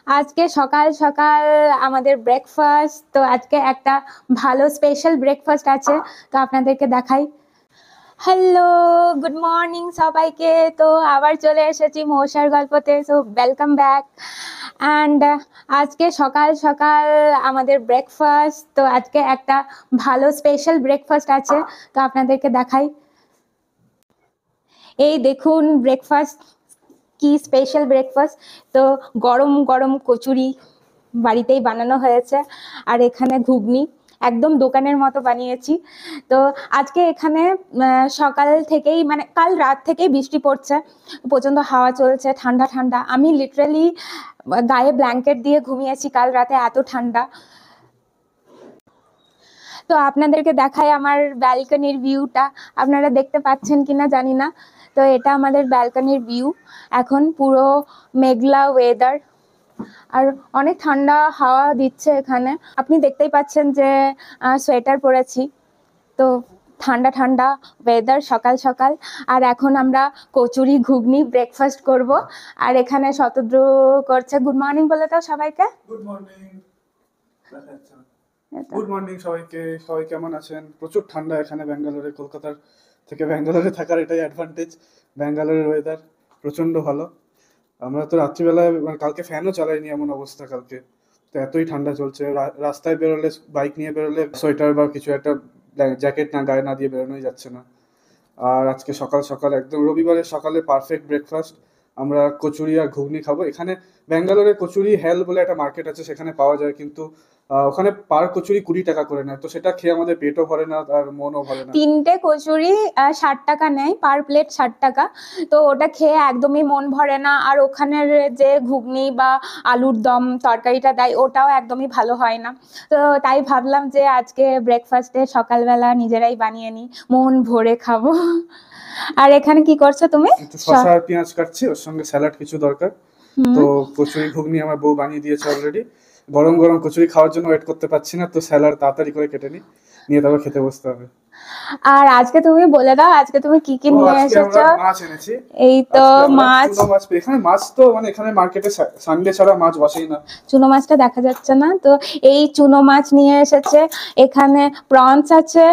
আজকে সকাল সকাল আমাদের ব্রেকফাস্ট। তো আজকে একটা ভালো স্পেশাল ব্রেকফাস্ট আছে, তো আপনাদেরকে দেখাই। হ্যালো, গুড মর্নিং সবাইকে। তো আবার চলে এসেছি মৌসার গল্পতে, সো ওয়েলকাম ব্যাক। অ্যান্ড আজকে সকাল সকাল আমাদের ব্রেকফাস্ট। তো আজকে একটা ভালো স্পেশাল ব্রেকফাস্ট আছে, তো আপনাদেরকে দেখাই। এই দেখুন ব্রেকফাস্ট, কি স্পেশাল ব্রেকফাস্ট। তো গরম গরম কচুরি বাড়িতেই বানানো হয়েছে, আর এখানে ঘুগনি একদম দোকানের মতো বানিয়েছি। তো আজকে এখানে সকাল থেকেই মানে কাল রাত থেকেই বৃষ্টি পড়ছে, প্রচণ্ড হাওয়া চলছে, ঠান্ডা ঠান্ডা। আমি লিটারালি গায়ে ব্ল্যাঙ্কেট দিয়ে ঘুমিয়েছি কাল রাতে, এত ঠান্ডা। তো আপনাদেরকে দেখাই আমার ব্যালকনির ভিউটা, আপনারা দেখতে পাচ্ছেন কিনা জানি না। তো এটা আমাদের ব্যালকনির ভিউ। এখন পুরো মেঘলা ওয়েদার, আর অনেক ঠান্ডা হাওয়া দিচ্ছে এখানে। আপনি দেখতেই পাচ্ছেন যে সোয়েটার পরেছি। তো ঠান্ডা ঠান্ডা ওয়েদার সকাল সকাল। আর এখন আমরা কচুরি ঘুগনি ব্রেকফাস্ট করব। আর এখানে শতদ্রু করছে। গুড মর্নিং বলে দাও সবাইকে। Good morning. গুড মর্নিং সবাইকে। সবাই কেমন আছেন? প্রচুর ঠান্ডা এখানে ব্যাঙ্গালোরে। কলকাতার থেকে ব্যাঙ্গালোরে থাকার এটাই অ্যাডভান্টেজ। ব্যাঙ্গালোরের ওয়েদার প্রচণ্ড ভালো। আমরা তো রাত্রিবেলায় মানে কালকে ফ্যানও চালাইনি, এমন অবস্থা কালকে। তো এতই ঠান্ডা চলছে, রাস্তায় বেরোলে, বাইক নিয়ে বেরোলে সোয়েটার বা কিছু একটা জ্যাকেট না গায়ে না দিয়ে বেরোনোই যাচ্ছে না। আর আজকে সকাল সকাল একদম রবিবারের সকালে পারফেক্ট ব্রেকফাস্ট। আমরা কচুরি আর ঘুগনি খাবো। এখানে ব্যাঙ্গালোরে কচুরি হেল বলে একটা মার্কেট আছে, সেখানে পাওয়া যায়, কিন্তু ওখানে পার কচুরি 20 টাকা করে নেয়। তো সেটা খেয়ে আমাদের পেটও ভরে না আর মনও ভরে না। 3টে কচুরি 60 টাকা নেয়, পার প্লেট 60 টাকা। তো ওটা খেয়ে একদমই মন ভরে না। আর ওখানের যে ঘুগনি বা আলুর দম তরকারিটা দেয়, ওটাও একদমই ভালো হয় না। তো তাই ভাবলাম যে আজকে ব্রেকফাস্টে সকালবেলা নিজেরাই বানিয়ে নিই, মন ভরে খাবো। আর এখানে কি করছো তুমি? একটু শসা আর পেঁয়াজ কাটছি, ওর সঙ্গে স্যালাড কিছু দরকার। তো কচুরি ঘুগনি আমার বউ বানিয়ে দিয়েছে অলরেডি। গরম গরম কচুরি খাওয়ার জন্য ওয়েট করতে পারছি না, তো স্যালাড তাড়াতাড়ি করে কেটে নিই, নিয়ে তারপর খেতে বসতে হবে। আর আজকে তুমি বলে দাও, আজকে তুমি কি কি নিয়ে আজকে এসেছো? আমরা মাছ এনেছি। এই তো আজকে আমরা মাছ। চুনো মাছ এখানে মাছ তো মানে এখানে মার্কেটে সানডে ছাড়া মাছ বসেই না। চুনো মাছটা দেখা যাচ্ছে না তো। এই চুনো মাছ নিয়ে এসেছে। এখানে প্রনস আছে।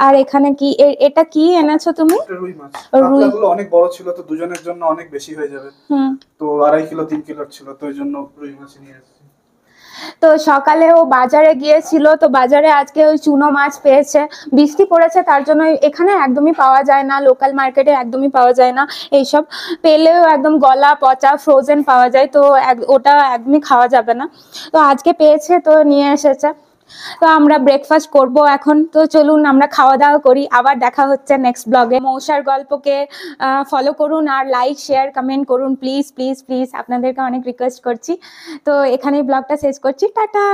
আর এখানে কি এটা কি এনেছো তুমি? রুই মাছ। রুই। কাতলাগুলো অনেক বড় ছিল, তো দুজনের জন্য অনেক বেশি হয়ে যাবে। তো 2.5 কিলো 3 কিলোর ছিল, তো ওই জন্য রুই মাছ নিয়ে এসেছি। তো সকালে ও বাজারে গিয়েছিল, তো বাজারে আজকে ওই চুনো মাছ পেয়েছে। বৃষ্টি পড়েছে তার জন্য এখানে একদমই পাওয়া যায় না, লোকাল মার্কেটে একদমই পাওয়া যায় না এইসব। পেলেও একদম গলা পচা ফ্রোজেন পাওয়া যায়, তো ওটা একদমই খাওয়া যাবে না। তো আজকে পেয়েছে, তো নিয়ে এসেছে। তো আমরা ব্রেকফাস্ট করব এখন। তো চলুন আমরা খাওয়া দাওয়া করি, আবার দেখা হচ্ছে নেক্সট ব্লগে। মৌসার গল্পকে ফলো করুন আর লাইক শেয়ার কমেন্ট করুন প্লিজ প্লিজ প্লিজ, আপনাদেরকে অনেক রিকোয়েস্ট করছি। তো এখানেই ব্লগটা শেষ করছি, টাটা।